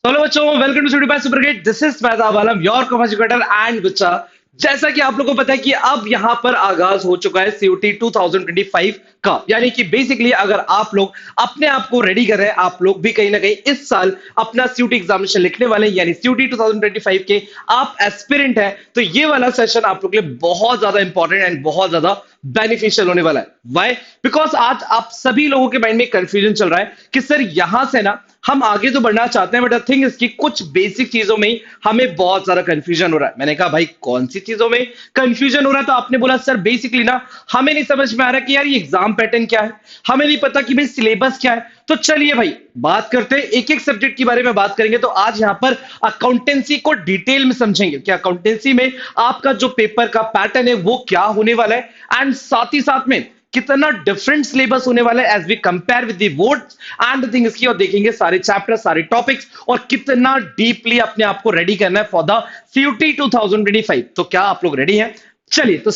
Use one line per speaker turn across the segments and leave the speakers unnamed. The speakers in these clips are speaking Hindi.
हेलो बच्चों, welcome to studio by Supergate. This is Faizab Alam, your commerce educator. And बच्चा, जैसा कि आप लोगों को पता है कि अब यहां पर आगाज हो चुका है सीयूटी 2025 का। यानी कि बेसिकली अगर आप लोग अपने आप को रेडी कर रहे हैं, आप लोग भी कहीं ना कहीं इस साल अपना सीयूटी एग्जामिनेशन लिखने वाले हैं, यानी सीयूटी 2025 के आप एस्पिरेंट हैं, तो ये वाला सेशन आप लोग के लिए बहुत ज्यादा इंपॉर्टेंट एंड बहुत ज्यादा बेनिफिशियल होने वाला है। वाई? बिकॉज आज आप सभी लोगों के माइंड में कंफ्यूजन चल रहा है कि सर यहां से ना हम आगे तो बढ़ना चाहते हैं, बट द थिंग इसकी कुछ बेसिक चीजों में ही हमें बहुत ज्यादा कंफ्यूजन हो रहा है। मैंने कहा भाई कौन सी चीजों में कंफ्यूजन हो रहा है, तो आपने बोला सर बेसिकली ना हमें नहीं समझ में आ रहा कि यार ये एग्जाम पैटर्न क्या है, हमें नहीं पता कि भाई सिलेबस क्या है। तो चलिए भाई बात करते हैं, एक एक सब्जेक्ट के बारे में बात करेंगे। तो आज यहां पर अकाउंटेंसी को डिटेल में समझेंगे कि अकाउंटेंसी में आपका जो पेपर का पैटर्न है वो क्या होने वाला है, एंड साथ ही साथ में कितना डिफरेंट सिलेबस होने वाला है as we compare with the boards and the thing इसकी, और देखेंगे सारे चैप्टर सारे टॉपिक्स और कितना डीपली अपने आप को रेडी करना है फॉर द सीयूटी 2025। तो क्या आप लोग रेडी हैं? चलिए तो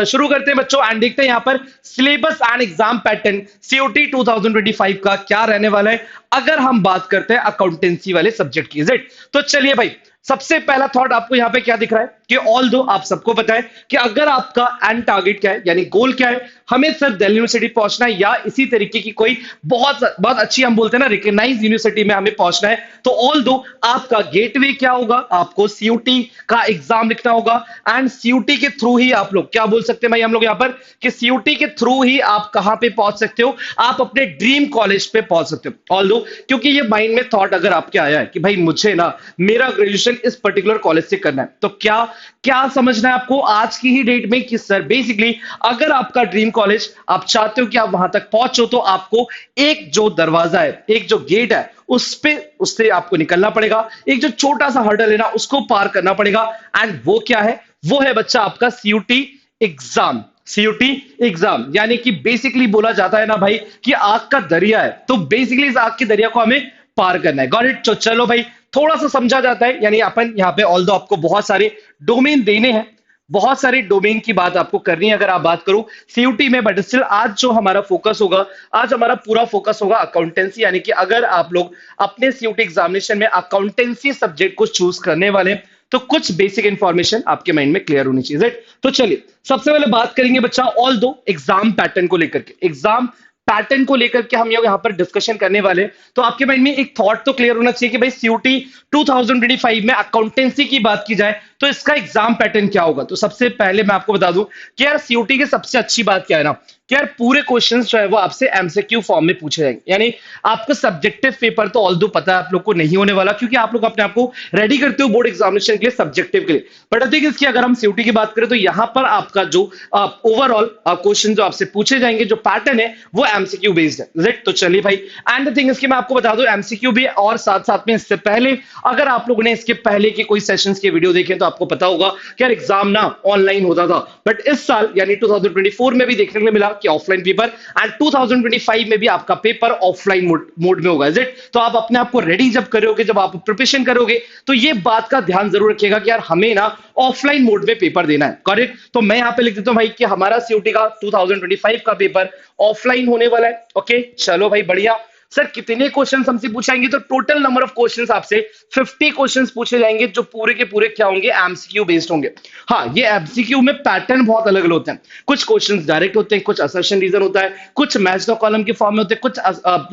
शुरू करते हैं बच्चों, एंड देखते हैं यहां पर syllabus and exam pattern CUET 2025 का क्या रहने वाला है अगर हम बात करते हैं अकाउंटेंसी वाले सब्जेक्ट की। तो चलिए भाई, सबसे पहला थॉट आपको यहां पे क्या दिख रहा है कि ऑल दो आप सबको पता है कि अगर आपका एंड टारगेट क्या है, यानी गोल क्या है, हमें सर दिल्ली यूनिवर्सिटी पहुंचना है या इसी तरीके की कोई बहुत बहुत अच्छी, हम बोलते हैं ना रिकॉग्नाइज यूनिवर्सिटी में हमें पहुंचना है, तो ऑल दो आपका गेटवे क्या होगा, आपको सीयूटी का एग्जाम लिखना होगा। एंड सीयूटी के थ्रू ही आप लोग क्या बोल सकते हैं भाई हम लोग यहां पर कि सीयूटी के थ्रू ही आप कहां पे पहुंच सकते हो, आप अपने ड्रीम कॉलेज पे पहुंच सकते हो। ऑल दो क्योंकि ये माइंड में थॉट अगर आपके आया है कि भाई मुझे ना मेरा ग्रेजुएशन इस पर्टिकुलर कॉलेज से करना है, तो क्या क्या समझना है आपको आज की ही डेट में कि सर बेसिकली अगर आपका ड्रीम कॉलेज आप चाहते हो कि आप वहां तक पहुंचो, तो आपको एक जो दरवाजा है, एक जो गेट है, उससे आपको निकलना पड़ेगा, एक जो छोटा सा हर्डल है ना उसको पार करना पड़ेगा। एंड वो क्या है? वो है बच्चा आपका सीयूटी एग्जाम। सीयूटी एग्जाम यानी कि बेसिकली बोला जाता है ना भाई कि आग का दरिया है, तो बेसिकली इस आग के दरिया को हमें पार करना है। Got it? तो चलो भाई थोड़ा सा समझा जाता है, यानी अपन यहाँ पे ऑल्दो आपको बहुत सारे डोमेन देने हैं, बहुत सारे डोमेन की बात आपको करनी है अगर आप बात करो सीयूटी में, बट स्टिल आज जो हमारा फोकस होगा, आज हमारा पूरा फोकस होगा अकाउंटेंसी। यानी कि अगर आप लोग अपने सीयूटी एग्जामिनेशन में अकाउंटेंसी सब्जेक्ट को चूज करने वाले हैं, तो कुछ बेसिक इंफॉर्मेशन आपके माइंड में क्लियर होनी चाहिए। तो चलिए सबसे पहले बात करेंगे बच्चा ऑल दो एग्जाम पैटर्न को लेकर के, एग्जाम पैटर्न को लेकर के हम यहां पर डिस्कशन करने वाले। तो आपके माइंड में एक थॉट तो क्लियर होना चाहिए कि भाई सीयूटी 2025 में अकाउंटेंसी की बात की जाए तो इसका एग्जाम पैटर्न क्या होगा। तो सबसे पहले मैं आपको बता दूं कि यार सीयूटी की सबसे अच्छी बात क्या है ना कि यार पूरे क्वेश्चंस जो है वो आपसे एमसीक्यू फॉर्म में पूछे जाएंगे। यानी आपको सब्जेक्टिव पेपर तो ऑल्दो पता है आप लोग को नहीं होने वाला, क्योंकि आप लोग अपने आप को रेडी करते हो बोर्ड एग्जामिनेशन के लिए, सब्जेक्टिव के लिए। बट अधिक इसकी अगर हम सीयूटी की बात करें तो यहां पर आपका जो ओवरऑल क्वेश्चन जो आपसे पूछे जाएंगे, जो पैटर्न है वो एमसीक्यू बेस्ड है। तो चलिए भाई, एंड द थिंग इसकी मैं आपको बता दूं एमसीक्यू भी, और साथ साथ में इससे पहले अगर आप लोगों ने इसके पहले के कोई सेशंस के वीडियो देखे तो आपको पता होगा कि यार एग्जाम ना ऑनलाइन होता था, बट इस साल यानी 2024 में भी देखने को मिला कि ऑफलाइन पेपर, एंड 2025 में भी आपका पेपर ऑफलाइन मोड में होगा। तो आप अपने आप को रेडी जब करोगे, जब आप प्रिपरेशन करोगे, तो ये बात का ध्यान जरूर रखिएगा कि यार हमें ना ऑफलाइन मोड में पेपर देना है। करेक्ट? तो मैं यहां पे लिख देता हूं भाई कि हमारा सीयूटी का 2025 का पेपर ऑफलाइन होने वाला है। ओके चलो भाई बढ़िया। सर कितने क्वेश्चंस हमसे पूछाएंगे? तो टोटल नंबर ऑफ क्वेश्चंस आपसे 50 क्वेश्चंस पूछे जाएंगे, जो पूरे के पूरे क्या होंगे? एमसीक्यू बेस्ड होंगे। हाँ, ये एमसीक्यू में पैटर्न बहुत अलग अलग होते हैं, कुछ क्वेश्चंस डायरेक्ट होते हैं, कुछ असर्शन रीजन होता है, कुछ मैच द कॉलम के फॉर्म में होते हैं, कुछ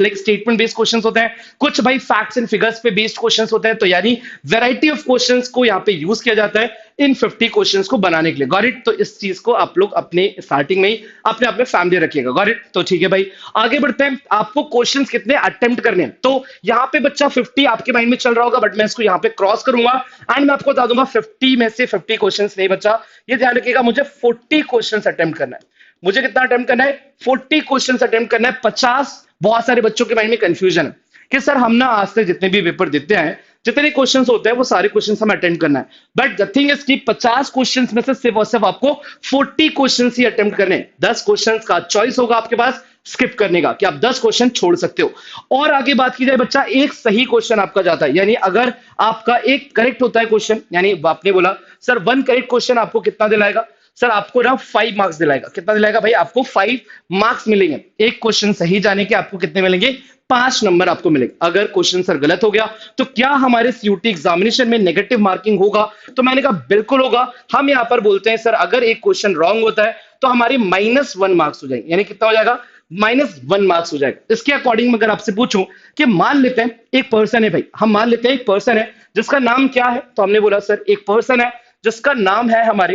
लाइक स्टेटमेंट बेस्ड क्वेश्चंस होते हैं, कुछ भाई फैक्ट्स एंड फिगर्स पे बेस्ड क्वेश्चंस होते हैं। तो यानी वैरायटी ऑफ क्वेश्चंस को यहाँ पे यूज किया जाता है इन 50 क्वेश्चंस को बनाने के लिए। Got it? तो इस चीज को आप लोग अपने स्टार्टिंग में ही अपने आप में फैमिली रखिएगा। Got it? तो ठीक है भाई, आगे बढ़ते हैं। आपको क्वेश्चंस कितने अटेम्प्ट करने हैं? तो यहाँ पे बच्चा 50 आपके माइंड में चल रहा होगा, बट मैं इसको यहाँ पे क्रॉस करूंगा एंड मैं आपको बता दूंगा 50 में से 50 क्वेश्चंस नहीं बच्चा, ये ध्यान रखिएगा, मुझे 40 क्वेश्चंस अटेम्प्ट करना है। मुझे कितना अटेम्प्ट करना है? 40 क्वेश्चंस अटेम्प्ट करना है। 50 बहुत सारे बच्चों के माइंड में कंफ्यूजन है कि सर हम ना आज तक जितने भी पेपर देते हैं, जितने क्वेश्चंस होते हैं वो सारे क्वेश्चंस हमें अटेम्प्ट करना है, बट द थिंग इज कि 50 क्वेश्चंस में से सिर्फ और सिर्फ आपको 40 क्वेश्चंस ही अटेम्प्ट करने हैं। 10 क्वेश्चंस का चॉइस होगा आपके पास स्किप करने का, कि आप 10 क्वेश्चन छोड़ सकते हो। और आगे बात की जाए बच्चा, एक सही क्वेश्चन आपका जाता है, यानी अगर आपका एक करेक्ट होता है क्वेश्चन, यानी आपने बोला सर 1 करेक्ट क्वेश्चन आपको कितना दिलाएगा? सर आपको ना 5 मार्क्स दिलाएगा। कितना दिलाएगा भाई? आपको 5 मार्क्स मिलेंगे। एक क्वेश्चन सही जाने के आपको कितने मिलेंगे? 5 नंबर आपको मिलेंगे। अगर क्वेश्चन सर गलत हो गया तो क्या हमारे सीयूटी एग्जामिनेशन में नेगेटिव मार्किंग होगा? तो मैंने कहा बिल्कुल होगा। हम यहां पर बोलते हैं सर अगर एक क्वेश्चन रॉन्ग होता है तो हमारे -1 मार्क्स हो जाएंगे, यानी कितना हो जाएगा? -1 मार्क्स हो जाएगा। इसके अकॉर्डिंग अगर आपसे पूछूं कि मान लेते हैं एक पर्सन है भाई, हम मान लेते हैं एक पर्सन है जिसका नाम क्या है, तो हमने बोला सर एक पर्सन है जिसका नाम है हमारे,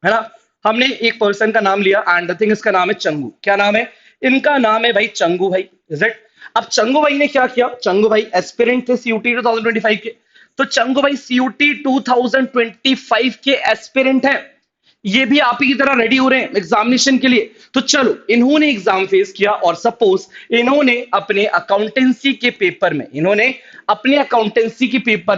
है ना, हमने एक पर्सन का नाम लिया एंड द थिंग इसका नाम है चंगू। क्या नाम है? इनका नाम है भाई चंगू भाई, इज इट? अब चंगू भाई ने क्या किया? चंगू भाई एस्पिरेंट थे सीयूटी 2025 के, तो चंगू भाई सीयूटी 2025 के एस्पिरेंट है। ये भी आप ही की तरह रेडी हो रहे हैं एग्जामिनेशन के लिए। तो चलो इन्होंने एग्जाम फेस किया और सपोज इन्होंने अपने अकाउंटेंसी के पेपर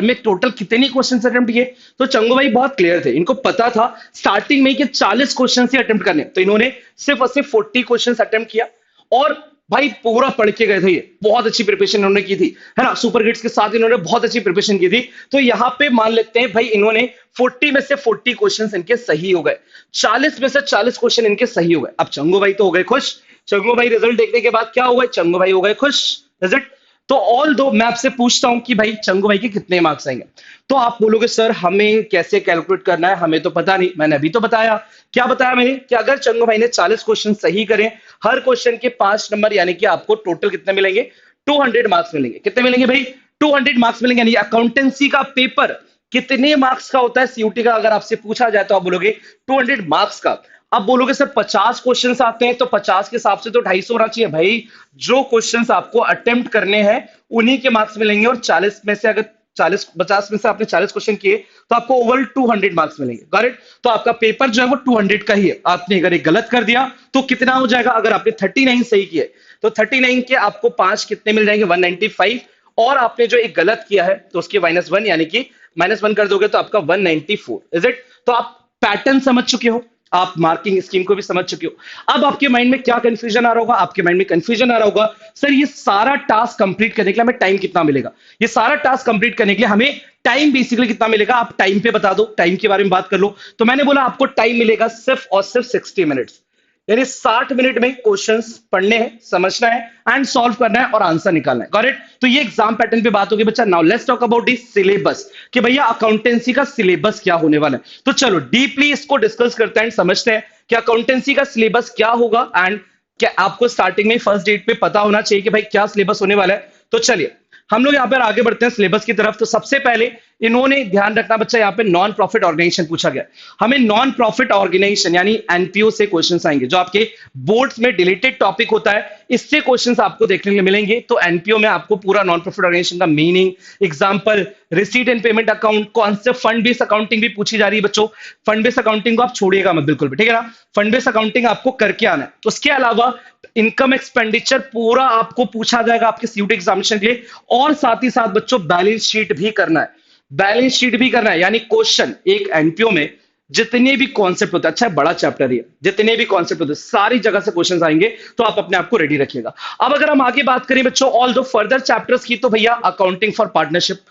में, टोटल कितने क्वेश्चन अटेम्प्ट किए? तो चंगू भाई बहुत क्लियर थे, इनको पता था स्टार्टिंग में कि 40 क्वेश्चन ही अटेम्प्ट करने, तो इन्होंने सिर्फ और सिर्फ 40 क्वेश्चन अटेम्प्ट किया और भाई पूरा पढ़ के गए थे। ये बहुत अच्छी प्रिपरेशन इन्होंने की थी, है ना, सुपर गिट्स के साथ इन्होंने बहुत अच्छी प्रिपरेशन की थी। तो यहाँ पे मान लेते हैं भाई इन्होंने 40 में से 40 क्वेश्चंस इनके सही हो गए, 40 में से 40 क्वेश्चन इनके सही हो गए। अब चंगू भाई तो हो गए खुश। चंगू भाई रिजल्ट देखने के बाद क्या हो गए? चंगू भाई हो गए खुश, रिजल्ट। तो ऑल दो मैं आपसे पूछता हूं कि भाई चंगू भाई के कितने मार्क्स आएंगे, तो आप बोलोगे सर हमें कैसे कैलकुलेट करना है, हमें तो पता नहीं। मैंने अभी तो बताया, क्या बताया मैंने, कि अगर चंगू भाई ने 40 क्वेश्चन सही करें, हर क्वेश्चन के 5 नंबर, यानी कि आपको टोटल कितने मिलेंगे? 200 मार्क्स मिलेंगे। कितने मिलेंगे भाई? 200 मार्क्स मिलेंगे। यानी अकाउंटेंसी का पेपर कितने मार्क्स का होता है सीयूटी का? अगर आपसे पूछा जाए तो आप बोलोगे 200 मार्क्स का। अब बोलोगे सर 50 क्वेश्चंस आते हैं, तो 50 के हिसाब से तो 250 होना चाहिए भाई। जो क्वेश्चंस आपको अटेम्प्ट करने हैं उन्हीं के मार्क्स मिलेंगे, और 40 में से अगर 50 में से आपने 40 क्वेश्चन किए तो आपको ओवरऑल 200 मार्क्स मिलेंगे, करेक्ट? तो आपका पेपर जो है वो 200 का ही है। आपने अगर एक गलत कर दिया तो कितना हो जाएगा? अगर आपने 39 सही किए तो 39 के आपको 5 कितने मिल जाएंगे? 195। और आपने जो एक गलत किया है तो उसके -1, यानी कि -1 कर दोगे तो आपका 194, इज इट? तो आप पैटर्न समझ चुके हो, आप मार्किंग स्कीम को भी समझ चुके हो। अब आपके माइंड में क्या कंफ्यूजन आ रहा होगा? आपके माइंड में कंफ्यूजन आ रहा होगा सर ये सारा टास्क कंप्लीट करने के लिए हमें टाइम कितना मिलेगा, ये सारा टास्क कंप्लीट करने के लिए हमें टाइम बेसिकली कितना मिलेगा? आप टाइम पे बता दो, टाइम के बारे में बात कर लो। तो मैंने बोला आपको टाइम मिलेगा सिर्फ और सिर्फ 60 मिनट्स, यानी 60 मिनट में क्वेश्चंस पढ़ने हैं, समझना है एंड सॉल्व करना है और आंसर निकालना है, करेक्ट? तो ये एग्जाम पैटर्न पे बात होगी बच्चा। Now let's talk about the syllabus, कि भैया अकाउंटेंसी का सिलेबस क्या होने वाला है। तो चलो डीपली इसको डिस्कस करते हैं, समझते हैं कि अकाउंटेंसी का सिलेबस क्या होगा एंड क्या आपको स्टार्टिंग में फर्स्ट डेट पे पता होना चाहिए कि भाई क्या सिलेबस होने वाला है। तो चलिए हम लोग यहाँ पर आगे बढ़ते हैं सिलेबस की तरफ। तो सबसे पहले इन्होंने ध्यान रखना बच्चा, यहाँ पे नॉन प्रॉफिट ऑर्गेनाइजेशन पूछा गया। हमें नॉन प्रॉफिट ऑर्गेनाइजेशन यानी एनपीओ से क्वेश्चंस आएंगे, जो आपके बोर्ड्स में डिलीटेड टॉपिक होता है, इससे क्वेश्चंस आपको देखने को मिलेंगे। तो एनपीओ में आपको पूरा नॉन प्रॉफिट ऑर्गेनाइजेशन का meaning, example, receipt and payment account, concept, fund based accounting भी पूछी जा रही है बच्चों। फंड बेस्ड अकाउंटिंग को आप छोड़िएगा मत बिल्कुल भी, ठीक है ना? फंड बेस्ड अकाउंटिंग आपको करके आना है। उसके अलावा इनकम एक्सपेंडिचर पूरा आपको पूछा जाएगा आपके सीयूटी एग्जामिनेशन के लिए, और साथ ही साथ बच्चों बैलेंस शीट भी करना है, बैलेंस शीट भी करना है। यानी क्वेश्चन एक एनपीओ में जितने भी कॉन्सेप्ट होते हैं, अच्छा बड़ा चैप्टर है, जितने भी कॉन्सेप्ट होते हैं सारी जगह से क्वेश्चंस आएंगे, तो आप अपने आप को रेडी रखिएगा। अब अगर हम आगे बात करें बच्चों ऑल दो फर्दर चैप्टर्स की, तो भैया अकाउंटिंग फॉर पार्टनरशिप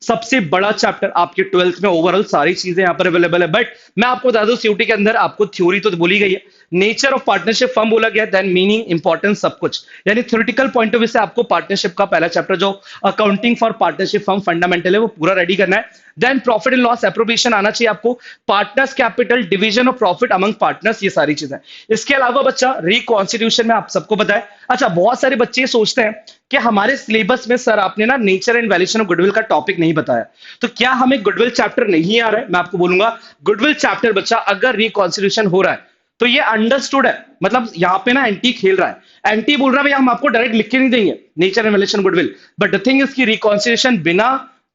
सबसे बड़ा चैप्टर आपके 12th में, ओवरऑल सारी चीजें यहां पर अवेलेबल है। बट मैं आपको बता दूं सीयूटी के अंदर आपको थ्योरी तो बोली गई है, नेचर ऑफ पार्टनरशिप फर्म बोला गया, देन मीनिंग, इंपॉर्टेंस, सब कुछ। यानी थ्योरेटिकल पॉइंट ऑफ व्यू से आपको पार्टनरशिप का पहला चैप्टर जो accounting for partnership firm fundamental है वो पूरा रेडी करना है। Then profit and loss appropriation आना चाहिए आपको, partners capital, division of profit among partners, ये सारी चीजें। इसके अलावा बच्चा रिकॉन्स्टिट्यूशन में आप सबको पता है। अच्छा बहुत सारे बच्चे सोचते हैं कि हमारे सिलेबस में सर आपने ना nature and valuation of goodwill का टॉपिक नहीं बताया, तो क्या हमें गुडविल चैप्टर नहीं आ रहा है? मैं आपको बोलूंगा गुडविल चैप्टर बच्चा अगर रिकॉन्स्टिट्यूशन हो रहा है तो ये अंडरस्टूड है, मतलब यहां पे ना एंटी खेल रहा है, एंटी बोल रहा है भैया हम आपको डायरेक्ट लिख के नहीं देंगे nature and valuation goodwill, but the thing is की रिकॉन्स्टिट्यूशन बिना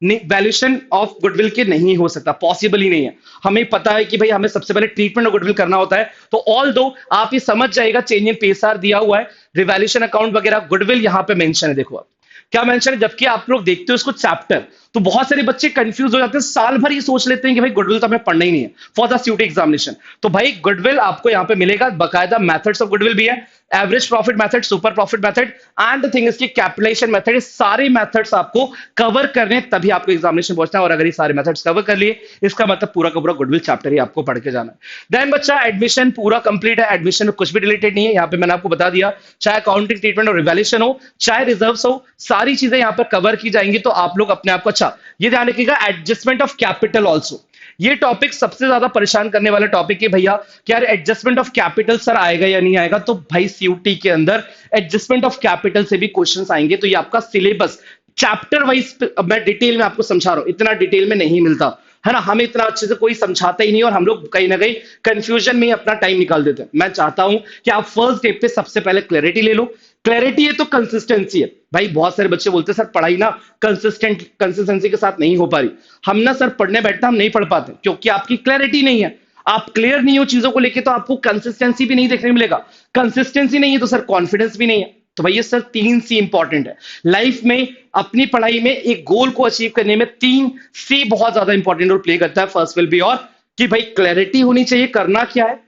वैल्यूएशन ऑफ गुडविल के नहीं हो सकता, पॉसिबल ही नहीं है। हमें पता है कि भाई हमें सबसे पहले ट्रीटमेंट ऑफ गुडविल करना होता है। तो ऑल दो आप ये समझ जाएगा, चेंज इन पेसार दिया हुआ है, रिवैल्यूएशन अकाउंट वगैरह, गुडविल यहां पे मेंशन है, देखो आप क्या मेंशन है। जबकि आप लोग देखते हो इसको चैप्टर, तो बहुत सारे बच्चे कंफ्यूज हो जाते हैं, साल भर ये सोच लेते हैं कि भाई गुडविल तो हमें पढ़ना ही नहीं है फॉर द सीयूटी एग्जामिनेशन। तो भाई गुडविल आपको यहाँ पे मिलेगा, बकायदा मेथड्स ऑफ गुडविल भी है, average profit method, super profit method and the thing is की कैपिटलाइजेशन मेथड। सारे मेथड्स आपको कवर करने तभी आपको एग्जामिनेशन पहुंचना है, और अगर ये सारे मेथड्स कवर कर लिए इसका मतलब पूरा का पूरा गुडविल चैप्टर ही आपको पढ़ के जाना है। देन बच्चा एडमिशन पूरा कंप्लीट है, एडमिशन में कुछ भी रिलेटेड नहीं है, यहाँ पे मैंने आपको बता दिया, चाहे अकाउंटिंग ट्रीटमेंट और रिवैल्यूएशन हो, चाहे रिजर्व्स हो, सारी चीजें यहाँ पर कवर की जाएंगी। तो आप लोग अपने आप को, अच्छा ये ध्यान रखिएगा, एडजस्टमेंट ऑफ कैपिटल ऑल्सो, ये टॉपिक सबसे ज्यादा परेशान करने वाला टॉपिक है भैया कि यार एडजस्टमेंट ऑफ कैपिटल सर आएगा या नहीं आएगा। तो भाई सीयूटी के अंदर एडजस्टमेंट ऑफ कैपिटल से भी क्वेश्चंस आएंगे। तो ये आपका सिलेबस चैप्टर वाइज मैं डिटेल में आपको समझा रहा हूं, इतना डिटेल में नहीं मिलता है ना, हमें इतना अच्छे से कोई समझाता ही नहीं, और हम लोग कहीं ना कहीं कंफ्यूजन में ही अपना टाइम निकाल देते हैं। मैं चाहता हूं कि आप फर्स्ट डे पे सबसे पहले क्लैरिटी ले लो। क्लैरिटी है तो कंसिस्टेंसी है भाई। बहुत सारे बच्चे बोलते हैं सर पढ़ाई ना कंसिस्टेंसी के साथ नहीं हो पा रही। हम ना सर पढ़ने बैठते हम नहीं पढ़ पाते क्योंकि आपकी क्लैरिटी नहीं है, आप क्लियर नहीं हो चीजों को लेके, तो आपको कंसिस्टेंसी भी नहीं देखने मिलेगा। कंसिस्टेंसी नहीं है तो सर कॉन्फिडेंस भी नहीं है। तो भैया सर 3C इंपॉर्टेंट है लाइफ में, अपनी पढ़ाई में एक गोल को अचीव करने में 3C बहुत ज्यादा इंपॉर्टेंट रोल प्ले करता है। फर्स्ट विल बी और कि भाई क्लैरिटी होनी चाहिए करना क्या है,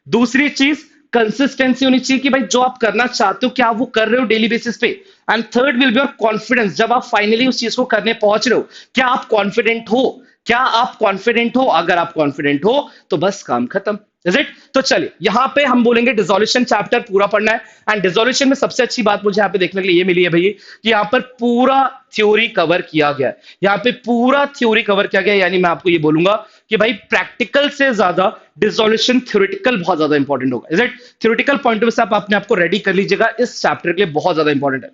दूसरी चीज कंसिस्टेंसी होनी चाहिए कि भाई जो आप करना चाहते हो क्या आप वो कर रहे हो डेली बेसिस पे, एंड थर्ड विल बी और कॉन्फिडेंस, जब आप फाइनली उस चीज को करने पहुंच रहे हो क्या आप कॉन्फिडेंट हो, क्या आप कॉन्फिडेंट हो। अगर आप कॉन्फिडेंट हो तो बस काम खत्म, इज इट। तो चलिए यहां पे हम बोलेंगे डिसोल्यूशन चैप्टर पूरा पढ़ना है, एंड डिसोल्यूशन में सबसे अच्छी बात मुझे यहां पे देखने के लिए ये मिली है भैया कि यहां पर पूरा थ्योरी कवर किया गया है, यहां पे पूरा थ्योरी कवर किया गया है। यानी मैं आपको ये बोलूंगा कि भाई प्रैक्टिकल से ज्यादा डिसोल्यूशन थ्योरेटिकल बहुत ज्यादा इंपॉर्टेंट होगा, is it. Theoretical point of view से आप अपने आप को रेडी कर लीजिएगा, इस चैप्टर के लिए बहुत ज्यादा इंपॉर्टेंट है।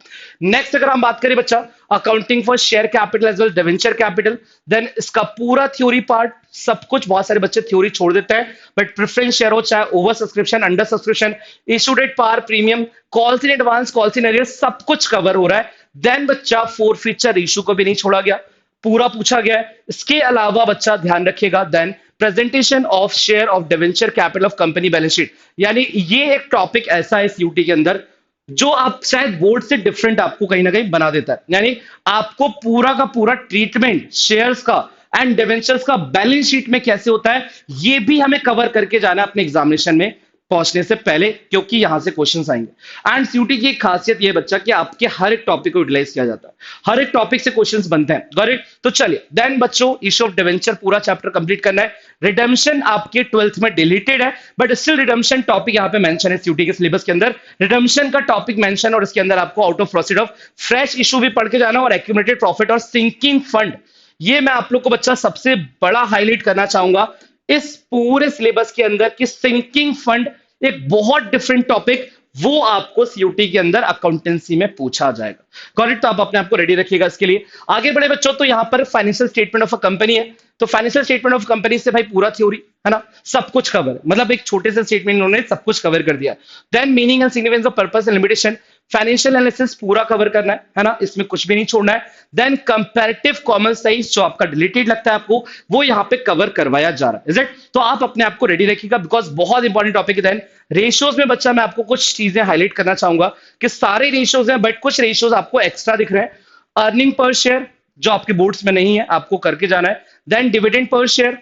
नेक्स्ट अगर हम बात करें बच्चा accounting for share capital as well debenture capital, then इसका पूरा थ्योरी पार्ट सब कुछ, बहुत सारे बच्चे थ्योरी छोड़ देते हैं, बट प्रेफरेंस शेयर हो, चाहे over subscription, under subscription, issued at par, premium, calls in advance, calls in arrear, सब कुछ कवर हो रहा है। देन बच्चा फोर फीचर इशू को भी नहीं छोड़ा गया, पूरा पूछा गया है। इसके अलावा बच्चा ध्यान रखिएगा then presentation of share of debenture capital of company balance sheet, यानी ये एक टॉपिक ऐसा है सीयूटी के अंदर जो आप शायद बोर्ड से डिफरेंट आपको कहीं ना कहीं बना देता है। यानी आपको पूरा का पूरा ट्रीटमेंट शेयर्स का एंड डिवेंचर्स का बैलेंस शीट में कैसे होता है ये भी हमें कवर करके जाना है अपने एग्जामिनेशन में पहुंचने से पहले, क्योंकि यहां से क्वेश्चंस आएंगे। एंड सीयूटी की एक खासियत ये बच्चा कि आपके हर एक टॉपिक को यूटिलाइज किया जाता है, हर एक टॉपिक से क्वेश्चंस बनते हैं, गॉट इट। तो चलिए देन बच्चों इशू ऑफ डिवेंचर पूरा चैप्टर कंप्लीट करना है। रिडेम्पशन आपके 12th में डिलीटेड है, बट स्टिल रिडेम्पशन टॉपिक यहां पे मेंशन है सीयूटी के सिलेबस के अंदर, रिडेम्पशन का टॉपिक मेंशन, और इसके अंदर आपको out of proceed of fresh issue भी पढ़ के जाना और एक्यूमुलेटेड प्रॉफिट और सिंकिंग फंड। ये मैं आप लोग को बच्चा सबसे बड़ा हाईलाइट करना चाहूंगा इस पूरे सिलेबस के अंदर कि सिंकिंग फंड एक बहुत डिफरेंट टॉपिक, वो आपको सीयूटी के अंदर अकाउंटेंसी में पूछा जाएगा, गॉट इट। तो आप अपने आप को रेडी रखिएगा इसके लिए। आगे बढ़े बच्चों, तो यहां पर financial statement of a company है, तो फाइनेंशियल स्टेटमेंट ऑफ कंपनी से भाई पूरा थ्योरी है ना, सब कुछ कवर, मतलब एक छोटे से स्टेटमेंट उन्होंने सब कुछ कवर कर दिया। Then meaning and significance of purpose and limitation, financial analysis पूरा कवर करना है ना, इसमें कुछ भी नहीं छोड़ना है। देन कंपैरेटिव कॉमन साइज जो आपका डिलीटेड लगता है आपको, वो यहां पे कवर करवाया जा रहा है, इज इट। तो आप अपने आप को रेडी रखिएगा बिकॉज बहुत इंपॉर्टेंट टॉपिक है। देन रेशियोज में बच्चा मैं आपको कुछ चीजें हाईलाइट करना चाहूंगा कि सारे रेशियोज हैं बट कुछ रेशियोज आपको एक्स्ट्रा दिख रहे हैं। अर्निंग पर शेयर जो आपके बोर्ड्स में नहीं है आपको करके जाना है, then dividend per share,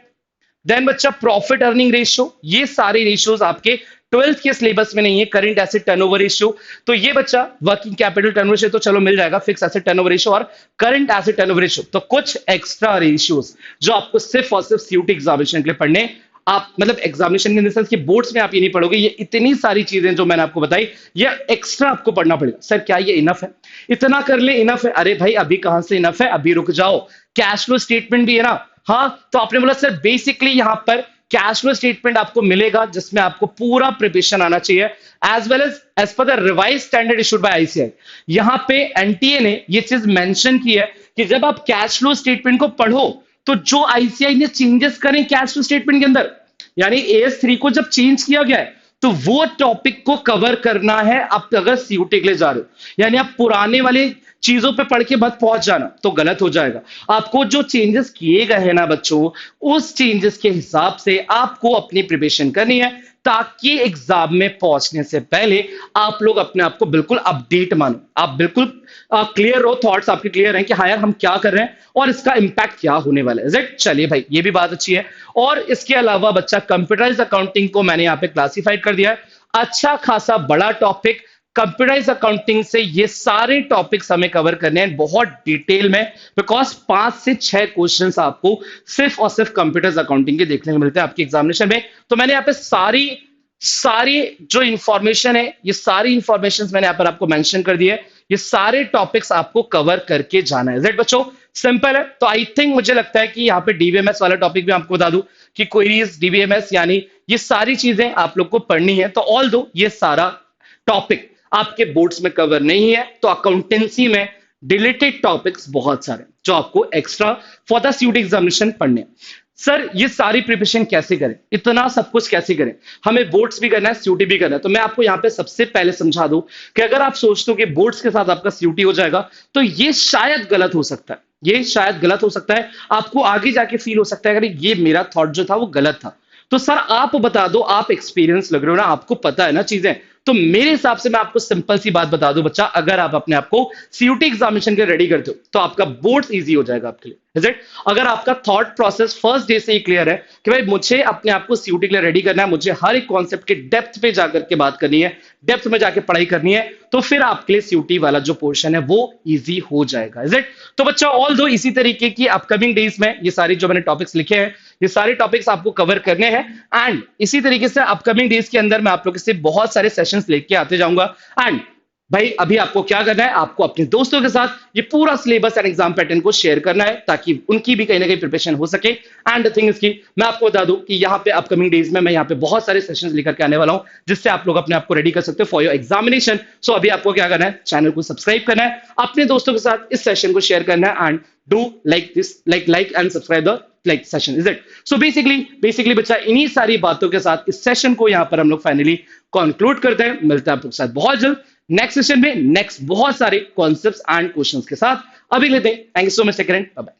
then बच्चा प्रॉफिट अर्निंग रेशियो, ये सारे रेशियोज आपके 12th के सिलेबस में नहीं है। करंट एसेट टर्नओवर रेशियो, तो ये बच्चा वर्किंग कैपिटल टर्नओवर रेशियो तो चलो मिल जाएगा, फिक्स एसेट टर्नओवर रेशियो और करंट एसेट टर्नओवर रेशियो, तो कुछ एक्स्ट्रा रेशियोज जो आपको सिर्फ और सिर्फ सीयूटी एग्जामिनेशन के लिए पढ़ने, आप मतलब एग्जामिनेशन के सेंस कि बोर्ड्स में आप ये नहीं पढ़ोगे, ये इतनी सारी चीजें जो मैंने आपको बताई ये एक्स्ट्रा आपको पढ़ना पड़ेगा। सर क्या ये इनफ है, इतना कर ले इनफ है? अरे भाई अभी कहां से इनफ है, अभी रुक जाओ, कैश फ्लो स्टेटमेंट भी है ना। हाँ तो आपने बोला सर बेसिकली यहां पर कैश फ्लो स्टेटमेंट आपको मिलेगा जिसमें आपको पूरा प्रिपरेशन आना चाहिए as well as per the revise standard issued by ICI. यहां पे एनटीए ने ये चीज मेंशन की है कि जब आप कैश फ्लो स्टेटमेंट को पढ़ो तो जो आईसीआई ने चेंजेस करें कैश फ्लो स्टेटमेंट के अंदर, यानी AS3 को जब चेंज किया गया है तो वो टॉपिक को कवर करना है आप अगर सीयूटी के लिए जा रहे हो। यानी आप पुराने वाले चीजों पे पढ़ के मत पहुंच जाना, तो गलत हो जाएगा। आपको जो चेंजेस किए गए हैं ना बच्चों, उस चेंजेस के हिसाब से आपको अपनी प्रिपरेशन करनी है, ताकि एग्जाम में पहुंचने से पहले आप लोग अपने आप को बिल्कुल अपडेट मानो, आप बिल्कुल क्लियर हो, थॉट्स आपके क्लियर हैं कि हाँ यार हम क्या कर रहे हैं और इसका इंपैक्ट क्या होने वाला है। चलिए भाई, ये भी बात अच्छी है। और इसके अलावा बच्चा कंप्यूटराइज अकाउंटिंग को मैंने यहाँ पे क्लासिफाइड कर दिया है, अच्छा खासा बड़ा टॉपिक। कंप्यूटराइज अकाउंटिंग से ये सारे टॉपिक्स हमें कवर करने हैं बहुत डिटेल में, बिकॉज 5 से 6 क्वेश्चंस आपको सिर्फ और सिर्फ कंप्यूटर्स अकाउंटिंग के देखने को मिलते हैं आपके एग्जामिनेशन में। तो मैंने यहाँ पे सारी सारी जो इंफॉर्मेशन है, ये सारी इंफॉर्मेशन मैंने यहाँ पर आपको मेंशन कर दी है। ये सारे टॉपिक्स आपको कवर करके जाना है। बच्चों सिंपल है। तो आई थिंक मुझे लगता है कि यहाँ पे डीबीएमएस वाला टॉपिक भी आपको बता दूं कि क्वेरीज डीबीएमएस, यानी ये सारी चीजें आप लोग को पढ़नी है। तो ऑल दो ये सारा टॉपिक आपके बोर्ड्स में कवर नहीं है, तो अकाउंटेंसी में डिलीटेड टॉपिक्स बहुत सारे जो आपको extra for the CUET examination पढ़ने हैं। सर ये सारी प्रिपरेशन कैसे करें, इतना सब कुछ कैसे करें, हमें बोर्ड्स भी करना है सीयूटी भी करना है। तो मैं आपको यहां पे सबसे पहले समझा दूं कि अगर आप सोचते हो कि बोर्ड्स के साथ आपका सीयूटी हो जाएगा, तो ये शायद गलत हो सकता है, ये शायद गलत हो सकता है। आपको आगे जाके फील हो सकता है अगर ये मेरा थॉट जो था वो गलत था। तो सर आप बता दो, आप एक्सपीरियंस लग रहे हो ना, आपको पता है ना चीजें। तो मेरे हिसाब से मैं आपको सिंपल सी बात बता दूं बच्चा, अगर आप अपने आप को सीयूटी एग्जामिनेशन के रेडी करते हो तो आपका बोर्ड्स इजी हो जाएगा आपके लिए। Is it? अगर आपका थॉट प्रोसेस फर्स्ट डे से ही क्लियर है कि भाई मुझे अपने आप को सीयूटी के लिए रेडी करना है, मुझे हर एक कॉन्सेप्ट के डेप्थ पे जाकर के बात करनी है, डेप्थ में जाके पढ़ाई करनी है, तो फिर आपके लिए सीयूटी वाला जो पोर्शन है वो इजी हो जाएगा। Is it? तो बच्चा ऑल दो इसी तरीके की अपकमिंग डेज में ये सारी जो मैंने टॉपिक्स लिखे हैं, ये सारे टॉपिक्स आपको कवर करने हैं। एंड इसी तरीके से अपकमिंग डेज के अंदर मैं आप लोगों से बहुत सारे सेशंस लेके आते जाऊंगा। एंड भाई अभी आपको क्या करना है, आपको अपने दोस्तों के साथ ये पूरा सिलेबस एंड एग्जाम पैटर्न को शेयर करना है, ताकि उनकी भी कहीं ना कहीं प्रिपरेशन हो सके। एंड द थिंग इज की मैं आपको बता दूं कि यहाँ पे अपकमिंग डेज में मैं यहाँ पे बहुत सारे सेशंस लेकर के आने वाला हूं, जिससे आप लोग अपने आप को रेडी कर सकते हो फॉर योर एग्जामिनेशन। सो अभी आपको क्या करना है, चैनल को सब्सक्राइब करना है, अपने दोस्तों के साथ इस सेशन को शेयर करना है, and do like this, like and subscribe the like session. Is it? So basically बच्चा इन्हीं सारी बातों के साथ इस सेशन को यहां पर हम लोग फाइनली कंक्लूड करते हैं। मिलते हैं आप लोग के साथ बहुत जल्द नेक्स्ट सेशन में, नेक्स्ट बहुत सारे कॉन्सेप्ट्स एंड क्वेश्चंस के साथ। अभी लेते हैं, thank you so much, bye bye.